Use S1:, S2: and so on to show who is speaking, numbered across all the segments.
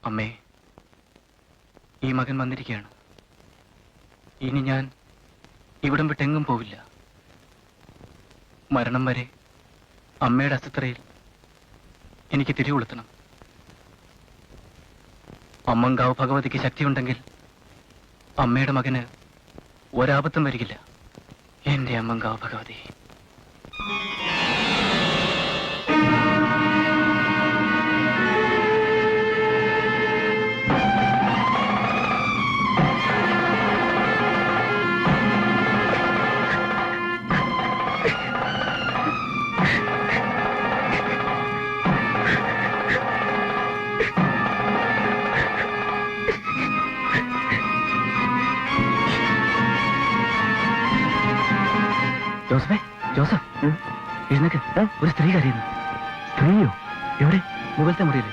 S1: അമ്മേ, ഈ മകൻ വന്നിരിക്കുകയാണ്. ഇനി ഞാൻ ഇവിടം വിട്ടെങ്ങും പോവില്ല. മരണം വരെ അമ്മയുടെ അസ്ത്രയിൽ എനിക്ക് തിരികൊളുത്തണം. അമ്മങ്കാവ് ഭഗവതിക്ക് ശക്തിയുണ്ടെങ്കിൽ അമ്മയുടെ മകന് ഒരാപത്തും വരികില്ല. എന്റെ അമ്മങ്കാവ് ഭഗവതി. ജോസഫേ, ജോസഫ് എഴുന്നേക്ക്. ഒരു സ്ത്രീ കരയുന്നു. സ്ത്രീയോ? എവിടെ? മുകളിലത്തെ മുറിയില്.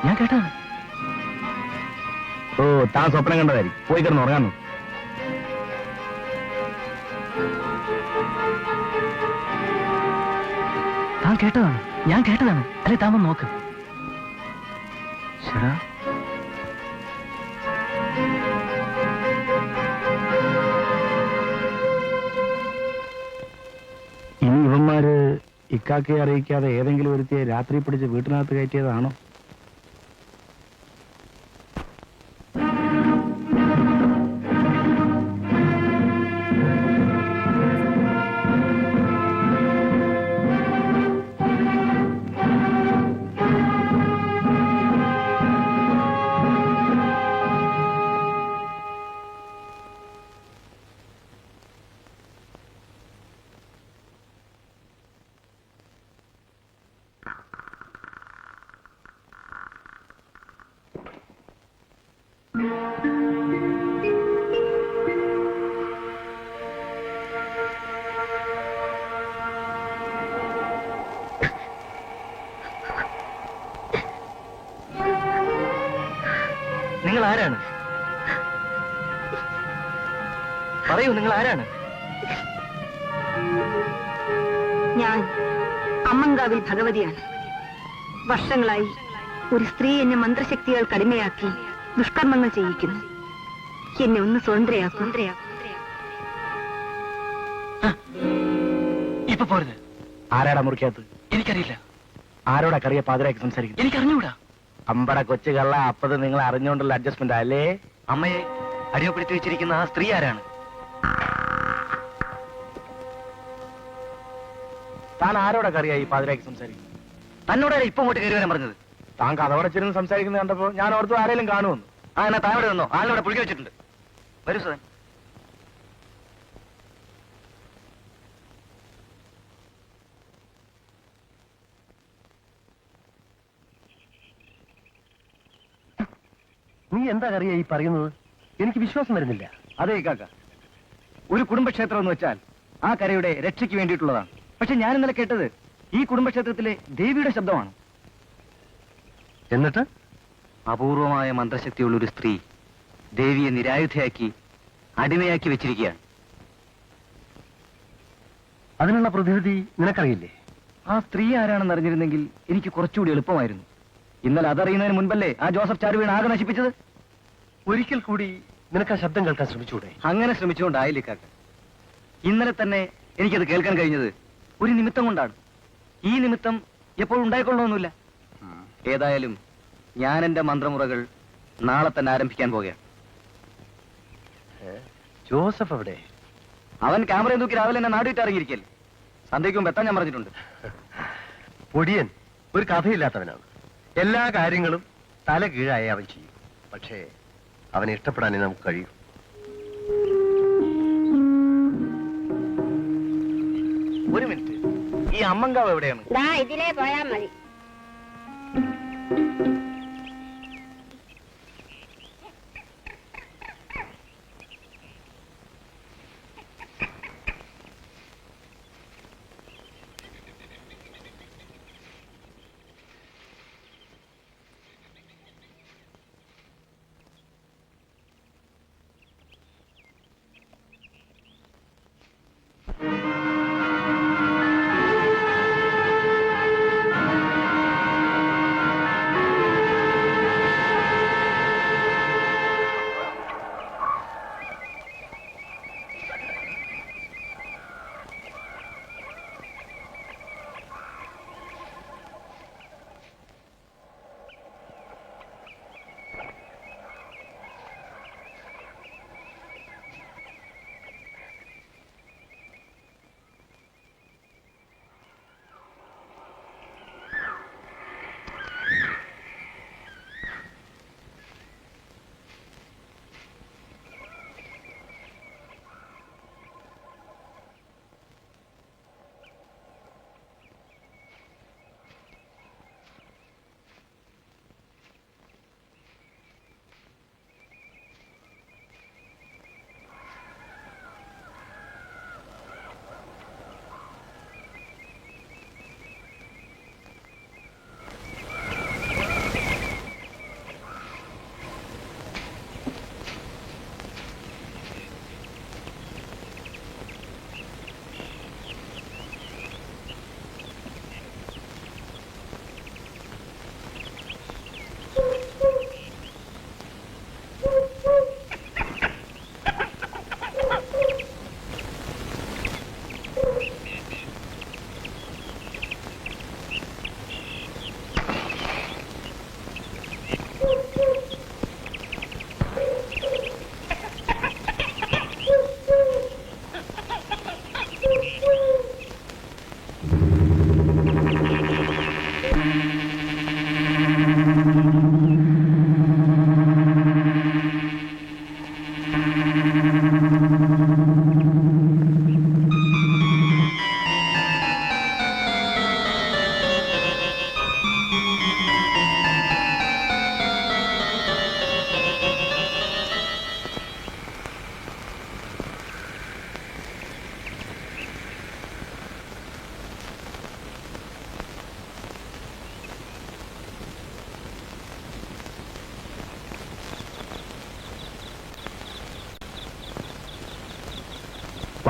S1: ഞാൻ കേട്ടതാണ്.
S2: ഓ, താൻ സ്വപ്നം കണ്ടതായിരിക്കും. പോയി കിടന്ന് ഉറങ്ങാന്നു.
S1: താൻ കേട്ടതാണ്. ഞാൻ കേട്ടതാണ്. അല്ലെ, താൻ വന്ന് നോക്ക്. ശരാ,
S2: ഇനി ഇവന്മാര് ഇക്കാക്കയെ അറിയിക്കാതെ ഏതെങ്കിലും ഒരുത്തിയെ രാത്രി പിടിച്ച് വീട്ടിനകത്ത് കയറ്റിയതാണോ?
S1: നിങ്ങൾ ആരാണ്? പറയൂ, നിങ്ങൾ ആരാണ്?
S3: ഞാൻ അമ്മങ്കാവിൽ ഭഗവതിയാണ്. വർഷങ്ങളായി ഒരു സ്ത്രീ എന്നെ മന്ത്രശക്തികൾ കടിമയാക്കി ദുഷ്കർമ്മങ്ങൾ ചെയ്യിക്കുന്നു. എന്നെ ഒന്ന് സ്വതന്ത്രയാക്കും.
S1: ഇപ്പൊ പോരുത്.
S2: ആരാടാ മുറിക്കകത്ത്?
S1: എനിക്കറിയില്ല.
S2: ആരോടാ കറിയ പാതിരാക്കി സംസാരിക്കും?
S1: എനിക്കറിഞ്ഞൂടാ.
S2: അമ്പട കൊച്ചു കള്ള. അപ്പത് നിങ്ങൾ അറിഞ്ഞുകൊണ്ടുള്ള അഡ്ജസ്റ്റ്മെന്റ് അല്ലേ?
S1: അമ്മയെ അടിമപ്പെടുത്തി വെച്ചിരിക്കുന്ന ആ സ്ത്രീ ആരാണ്?
S2: താൻ ആരോടാ കറിയാ ഈ പാതിരാക്കി സംസാരിക്കും?
S1: തന്നോടാണ് ഇപ്പൊ അങ്ങോട്ട് കയറി വരാൻ പറഞ്ഞത്.
S2: താൻ കഥവടച്ചിരുന്ന് സംസാരിക്കുന്നത് കണ്ടപ്പോ ഞാൻ ഓർത്തു ആരെങ്കിലും കാണുമെന്ന്.
S1: ആ, എന്നാ താഴെ നിന്നോ. ആളിനോടെ പുളിക്കി വെച്ചിട്ടുണ്ട്. വരൂ സദൻ.
S2: നീ എന്താ കറിയാ ഈ പറയുന്നത്? എനിക്ക് വിശ്വാസം വരുന്നില്ല.
S1: അതെ കാക്ക, ഒരു കുടുംബക്ഷേത്രം എന്ന് വെച്ചാൽ ആ കരയുടെ രക്ഷയ്ക്ക് വേണ്ടിയിട്ടുള്ളതാണ്. പക്ഷെ ഞാൻ ഇന്നലെ കേട്ടത് ഈ കുടുംബക്ഷേത്രത്തിലെ ദേവിയുടെ ശബ്ദമാണ്.
S2: എന്നിട്ട്
S1: അപൂർവമായ മന്ത്രശക്തിയുള്ള ഒരു സ്ത്രീ ദേവിയെ നിരായുധയാക്കി അടിമയാക്കി വെച്ചിരിക്കുകയാണ്.
S2: അതിനുള്ള പ്രതിവിധി നിനക്കറിയില്ലേ?
S1: ആ സ്ത്രീ ആരാണെന്ന് അറിഞ്ഞിരുന്നെങ്കിൽ എനിക്ക് കുറച്ചുകൂടി എളുപ്പമായിരുന്നു. ഇന്നലെ അതറിയുന്നതിന് മുൻപല്ലേ ആ ജോസഫ് ചാരുവീണ് ആകെ നശിപ്പിച്ചത്.
S2: ഒരിക്കൽ കൂടി നിനക്ക് ആ ശബ്ദം കേൾക്കാൻ ശ്രമിച്ചൂടെ?
S1: അങ്ങനെ ശ്രമിച്ചുകൊണ്ടായില്ലേ കാക്ക. ഇന്നലെ തന്നെ എനിക്കത് കേൾക്കാൻ കഴിഞ്ഞത് ഒരു നിമിത്തം കൊണ്ടാണ്. ഈ നിമിത്തം എപ്പോഴും ഉണ്ടായിക്കൊള്ളണമെന്നില്ല. ഏതായാലും ഞാൻ എന്റെ മന്ത്രമുറകൾ നാളെ തന്നെ ആരംഭിക്കാൻ പോകുകയാണ്.
S2: ജോസഫ് എവിടെ?
S1: അവൻ ക്യാമറയും തൂക്കി രാവിലെ എന്നെ നാടുവിട്ട് ഇറങ്ങിയിരിക്കൽ. സന്ധ്യയ്ക്ക് മുമ്പ് എത്താൻ ഞാൻ പറഞ്ഞിട്ടുണ്ട്.
S2: പൊടിയൻ ഒരു കഥയില്ലാത്തവനാണ്. എല്ലാ കാര്യങ്ങളും തല കീഴായി അവൻ ചെയ്യും. പക്ഷേ അവനെ ഇഷ്ടപ്പെടാനേ നമുക്ക് കഴിയൂ.
S1: ഒരു മിനിറ്റ്, ഈ അമ്മങ്കാവ് എവിടെയാണ്?
S3: ഇതിലേ പോയാൽ മതി.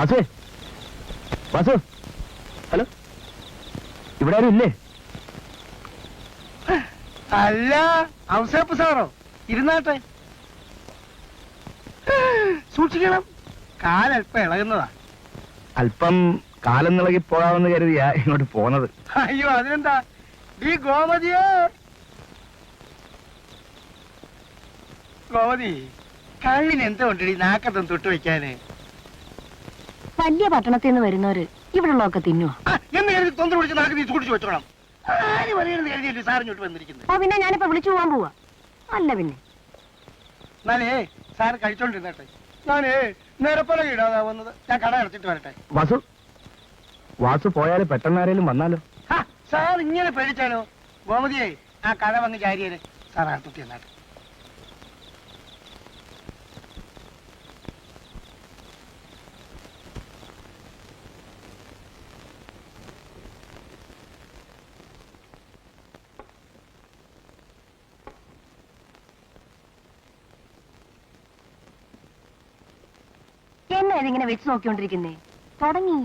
S1: വാസുവേ, വാസു, ഹലോ, ഇവിടെ ആരും ഇല്ലേ?
S4: അല്ല, ഔസേപ്പ് സാറോ? ഇരുന്നാട്ടെ. സൂക്ഷിക്കണം, കാലല്പം ഇളകുന്നതാ.
S1: അല്പം കാലം നിളകി പോകാമെന്ന് കരുതിയാ ഇങ്ങോട്ട് പോന്നത്.
S4: അയ്യോ, അതിനെന്താ? ഈ ഗോമതിയോ, ഗോമതി, കള്ളിന് എന്താ ഉണ്ടടി നാക്കത്തും തൊട്ട് വെക്കാന്?
S3: വലിയ പട്ടണത്തിൽ നിന്ന് വരുന്നവര് ഇവിടെയുള്ളതൊക്കെ തിന്നുവോ?
S4: എന്ന് കരുതി തൊന്ത പിടിച്ച് നാക്ക് നീ സൂക്ഷിച്ചു വെച്ചോണം. ആര് പറയുന്നത് കരുതിയല്ലേ സാറിഞ്ഞോട്ട് വന്നിരിക്കുന്നത്?
S3: അപ്പൊ പിന്നെ ഞാനിപ്പോ വിളിച്ചു പോവാൻ പോവാ. അല്ല പിന്നെ
S4: എന്നാലേ സാറ് കഴിച്ചോണ്ടിരുന്നട്ടെ. ഞാനേ നേരപ്പോലെ ഇടാതാ വന്നത്. ഞാൻ കട അടച്ചിട്ട് വരട്ടെ.
S1: വാസു, വാസു പോയാല് പെട്ടെന്ന് ആരെങ്കിലും വന്നാലോ?
S4: സാർ ഇങ്ങനെ പേടിച്ചാലോ? ഗോമതിയെ, ആ കട വന്ന് ചാരിയേനെ സാർ അർത്ഥത്തി എന്നാട്ടെ.
S3: എന്നാ ഇതിങ്ങനെ വെച്ച് നോക്കിക്കൊണ്ടിരിക്കുന്നേ? തുടങ്ങി.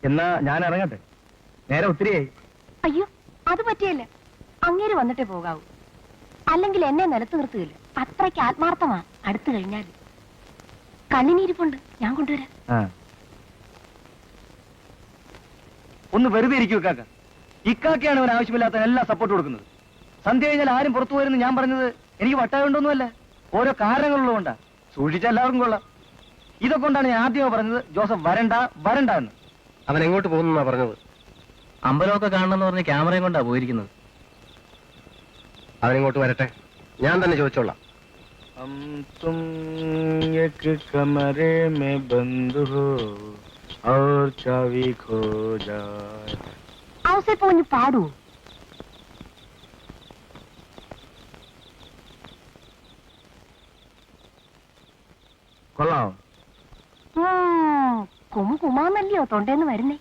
S1: എന്നാ ഞാൻ ഇറങ്ങട്ടെ, നേരെ ഒത്തിരിയായി.
S3: അയ്യോ, അത് പറ്റിയല്ല. അങ്ങേര് വന്നിട്ടേ പോകാവൂ. അല്ലെങ്കിൽ എന്നെ നിലത്ത് നിർത്തുകയില്ല. അത്രയ്ക്ക് ആത്മാർത്ഥമാ. അടുത്തു കഴിഞ്ഞാൽ കണ്ണിനിരിപ്പുണ്ട്, ഞാൻ കൊണ്ടുവരാം.
S1: ഒന്ന് വെറുതെ ഇരിക്കൂ കാക്ക. ഇക്കാക്കയാണ് അവൻ ആവശ്യമില്ലാത്ത എല്ലാ സപ്പോർട്ട് കൊടുക്കുന്നത്. സന്ധ്യ കഴിഞ്ഞാൽ ആരും പുറത്തു പോരെന്ന് ഞാൻ പറഞ്ഞത് എനിക്ക് വട്ടായുണ്ടൊന്നുമല്ല, ഓരോ കാരണങ്ങളുള്ളതുകൊണ്ടാ. സൂക്ഷിച്ച എല്ലാവർക്കും കൊള്ളാം. ഇതൊക്കെ കൊണ്ടാണ് ഞാൻ ആദ്യമേ പറഞ്ഞത് ജോസഫ് വരണ്ട വരണ്ട എന്ന്.
S2: അവൻ എങ്ങോട്ട് പോകുന്നാ പറഞ്ഞത്?
S1: അമ്പലമൊക്കെ കാണണമെന്ന് പറഞ്ഞ് ക്യാമറയും കൊണ്ടാ പോയിരിക്കുന്നത്.
S2: അവനിങ്ങോട്ട് വരട്ടെ, ഞാൻ തന്നെ ചോദിച്ചോളാം.
S3: ഔസേപ്പ് പാടൂ.
S1: കൊള്ളാമോ?
S3: കുമാന്നല്ലയോ തൊണ്ടേന്ന് വരുന്നേ.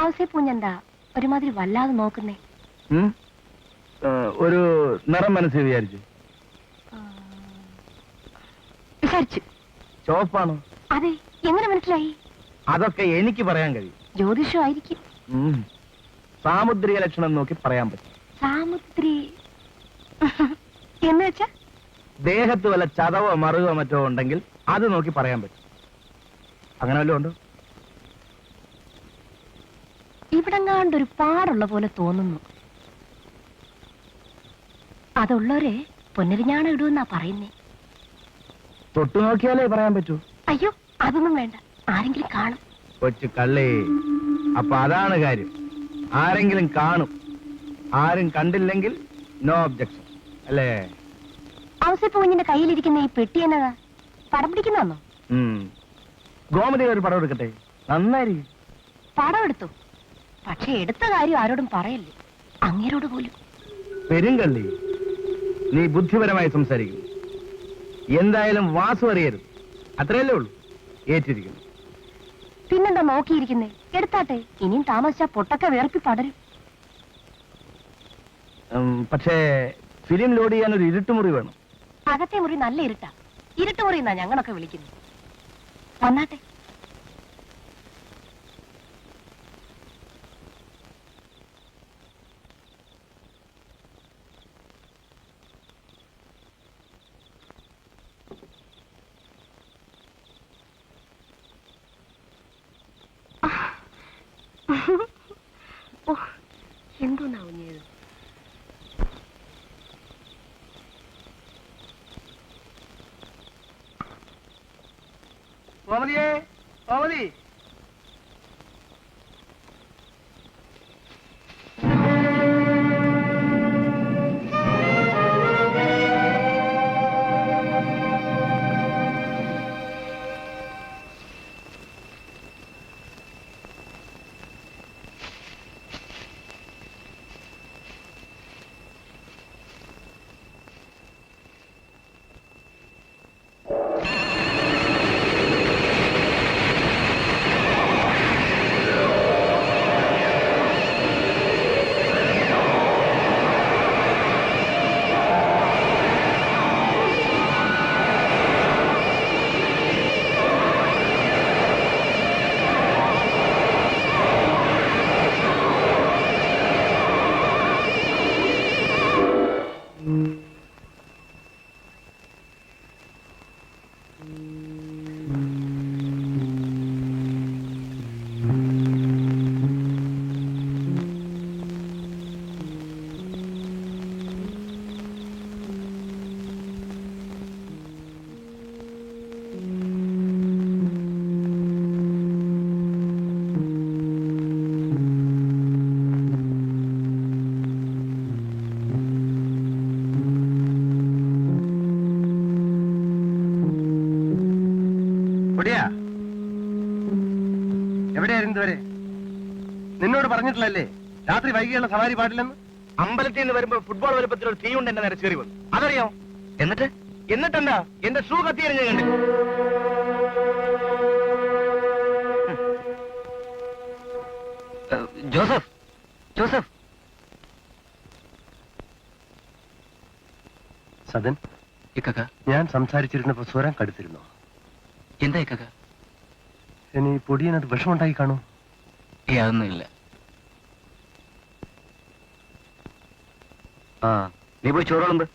S3: ഔസേപ്പൂഞ്ഞെന്താ ഒരുമാതിരി വല്ലാതെ നോക്കുന്നേ?
S1: ഒരു നിറം മനസ്സിൽ വിചാരിച്ചു.
S3: വിചാരിച്ചു.
S1: ചുവപ്പാണോ?
S3: അതെ. എങ്ങനെ മനസ്സിലായി?
S1: അതൊക്കെ എനിക്ക് പറയാൻ കഴിയും.
S3: ജ്യോതിഷം ആയിരിക്കും.
S1: സാമുദ്രിക ലക്ഷണം നോക്കി പറയാൻ പറ്റും.
S3: സാമുദ്രി എന്ന് വെച്ചാ
S1: ദേഹത്ത് വല്ല ചതവോ മറുകോ മറ്റോ ഉണ്ടെങ്കിൽ അത് നോക്കി പറയാൻ പറ്റും. അങ്ങനെ വല്ലതും ഉണ്ടോ?
S3: ഇവിടെങ്ങാണ്ടൊരു പാടുള്ള പോലെ തോന്നുന്നു. അതുള്ളവരെ പൊന്നരിഞ്ഞാണ് ഇടുമെന്നാ പറയുന്നേ.
S1: തൊട്ടു നോക്കിയാലേ പറയാൻ പറ്റൂ.
S3: അയ്യോ, അതൊന്നും വേണ്ട. ആരെങ്കിലും കാണും.
S1: കൊച്ചു കള്ളേ, അപ്പൊ അതാണ് കാര്യം. ആരെങ്കിലും കാണും. ആരും കണ്ടില്ലെങ്കിൽ നോ ഒബ്ജക്ഷൻ, അല്ലേ?
S3: ഔസേപ്പ് കുഞ്ഞിന്റെ കയ്യിലിരിക്കുന്ന ഈ പെട്ടി എന്നതാ? പടം പിടിക്കുന്നോ?
S1: ഗോമതി ഒരു പടം എടുക്കട്ടെ, നന്നായിരിക്കും.
S3: പടം എടുത്തു. പക്ഷെ എടുത്ത കാര്യം ആരോടും പറയല്ലേ, അങ്ങേരോട് പോലും.
S1: പെരുങ്കള്ളി, നീ ബുദ്ധിപരമായി സംസാരിക്കുന്നു. എന്തായാലും വാസു അറിയരുത്, അത്രയല്ലേ ഉള്ളൂ. ഏറ്റിരിക്കുന്നു.
S3: പിന്നെന്താ നോക്കിയിരിക്കുന്നേ? എടുത്താട്ടെ. ഇനിയും താമസിച്ചാ പൊട്ടൊക്കെ വേർപ്പി പടരും.
S1: പക്ഷേ ഫിലിം ലോഡ് ചെയ്യാൻ ഒരു ഇരുട്ടുമുറി വേണം.
S3: അകത്തെ മുറി നല്ല ഇരുട്ടാ. ഇരുട്ടുമുറി എന്നാ ഞങ്ങളൊക്കെ വിളിക്കുന്നത്. വന്നാട്ടെ. എന്തോന്നാ കുഞ്ഞേത്?
S4: ഗോമതിയേ, ഗോമതി.
S2: പൊടിയാ, എവിടെയായിരുന്നു ഇതുവരെ? നിന്നോട് പറഞ്ഞിട്ടില്ലല്ലേ രാത്രി വൈകിയുള്ള സവാരി പാടില്ലെന്ന്?
S1: അമ്പലത്തിൽ നിന്ന് വരുമ്പോ ഫുട്ബോൾ വലുപ്പത്തിൽ ഒരു തീ കൊണ്ട് എന്നെ നരച്ചേറി വന്നു. അതറിയാം. എന്നിട്ടെന്താ എന്റെ ഷൂ കത്തിയെറിഞ്ഞ കണ്ടു. Joseph, Joseph.
S2: സദൻ,
S1: ഇക്കക്ക,
S2: ഞാൻ സംസാരിച്ചിരുന്നപ്പോ സ്വരം കടുത്തിരുന്നു.
S1: എന്താ ഇക്കക്ക?
S2: ഇനി പൊടിയനത് വിഷമുണ്ടായി കാണൂ.
S1: അതൊന്നുമില്ല. ആ, നീ പോയി ചോറുണ്ട്.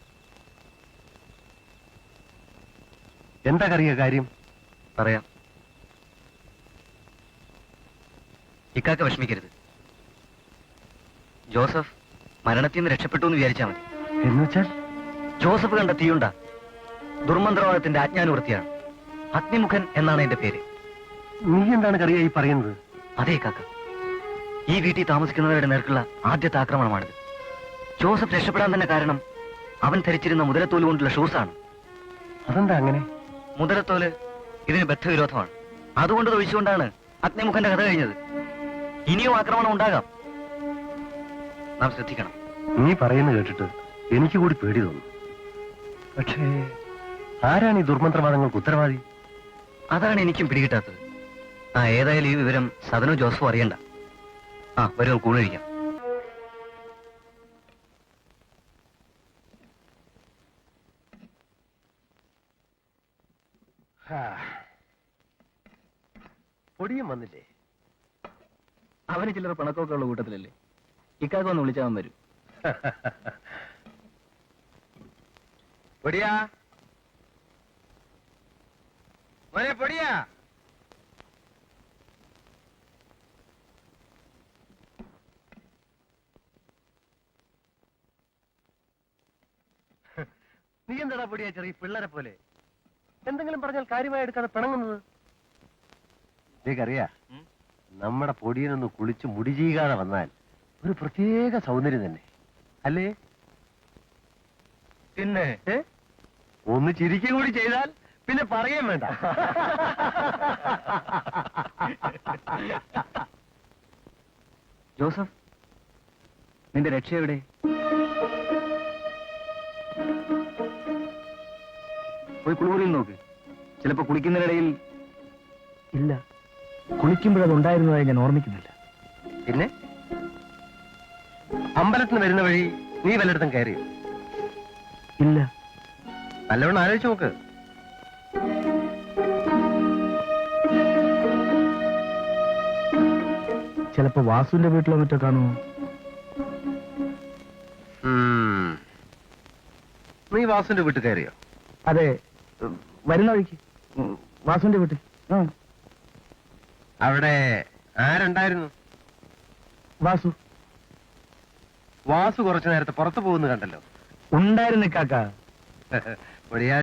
S2: എന്താ കറിയ കാര്യം?
S1: പറയാം. ഇക്കാക്ക വിഷമിക്കരുത്. ജോസഫ് മരണത്തിൽ നിന്ന് രക്ഷപ്പെട്ടു എന്ന് വിചാരിച്ചാൽ മതി.
S2: എന്നുവെച്ചാൽ?
S1: ജോസഫ് കണ്ട തീയുണ്ട ദുർമന്ത്രവാദത്തിന്റെ ആജ്ഞാനുവൃത്തിയാണ്. അഗ്നിമുഖൻ എന്നാണ് എന്റെ പേര്.
S2: നീ എന്താണ് കറിയായി പറയുന്നത്?
S1: അതേ കാക്ക, ഈ വീട്ടിൽ താമസിക്കുന്നവരുടെ നേർക്കുള്ള ആദ്യത്തെ ആക്രമണമാണിത്. ജോസഫ് രക്ഷപ്പെടാൻ തന്നെ കാരണം അവൻ ധരിച്ചിരുന്ന മുതലത്തോല് കൊണ്ടുള്ള ഷൂസാണ്.
S2: അതെന്താ അങ്ങനെ?
S1: മുതലത്തോല് ഇതിന് ബദ്ധവിരോധമാണ്. അതുകൊണ്ട് തൊഴിച്ചുകൊണ്ടാണ് അഗ്നിമുഖന്റെ കഥ കഴിഞ്ഞത്. ഇനിയും ആക്രമണം ഉണ്ടാകാം. നാം ശ്രദ്ധിക്കണം.
S2: നീ പറയുന്നത് കേട്ടിട്ട് എനിക്ക് കൂടി പേടി തോന്നുന്നു. പക്ഷേ ആരാണ് ഈ ദുർമന്ത്രവാദങ്ങൾക്ക് ഉത്തരവാദി?
S1: അതാണ് എനിക്കും പിടികിട്ടാത്തത്. ഏതായാലും ഈ വിവരം സദനോ ജോസഫോ അറിയണ്ട. വരും കൂടിരിക്കാം.
S2: പൊടിയും വന്നില്ലേ?
S1: അവന് ചിലർ പിണക്കമൊക്കെ ഉള്ള കൂട്ടത്തിലല്ലേ. ഇക്കാക്ക ഒന്ന് വിളിച്ചാൽ വരും.
S2: പൊടിയാ, മോനെ പൊടിയാ. നീ എന്താടാ പൊടിയാ ചെറിയ പിള്ളേരെ പോലെ എന്തെങ്കിലും പറഞ്ഞാൽ കാര്യമായി എടുക്കാതെ പിണങ്ങുന്നത്? നീക്കറിയാ, നമ്മുടെ പൊടിയനൊന്ന് കുളിച്ച് മുടി ചെയ്യാതെ വന്നാൽ ഒരു പ്രത്യേക സൗന്ദര്യം തന്നെ അല്ലേ?
S1: പിന്നെ
S2: ഒന്ന് ചിരിക്കും കൂടി ചെയ്താൽ പിന്നെ പറയാൻ വേണ്ട.
S1: ജോസഫ്, നിന്റെ രക്ഷ എവിടെ? പോയി കുളിമുറിയിൽ നോക്ക്. ചിലപ്പോ കുളിക്കുന്നതിനിടയിൽ. ഇല്ല, കുളിക്കുമ്പോഴത് ഉണ്ടായിരുന്നതായി ഞാൻ ഓർമ്മിക്കുന്നില്ല.
S2: പിന്നെ അമ്പലത്തിന് വരുന്ന വഴി നീ വല്ലയിടത്തും കയറിയോ?
S1: ഇല്ല.
S2: നല്ലവണ്ണം ആലോചിച്ച് നോക്ക്.
S1: ചിലപ്പോ വാസുവിന്റെ വീട്ടിലോ മറ്റോ കാണുമോ?
S2: നീ വാസുവിന്റെ വീട്ടിൽ കയറിയോ?
S1: അതെ, വരുന്ന വഴിക്ക് വാസുവിന്റെ വീട്ടിൽ.
S2: അവിടെ ആരുണ്ടായിരുന്നു?
S1: വാസു.
S2: വാസു കുറച്ചു നേരത്തെ പുറത്തു പോകുന്നു കണ്ടല്ലോ.
S1: ഉണ്ടായിരുന്നു കാക്ക.
S2: പൊടിയാ,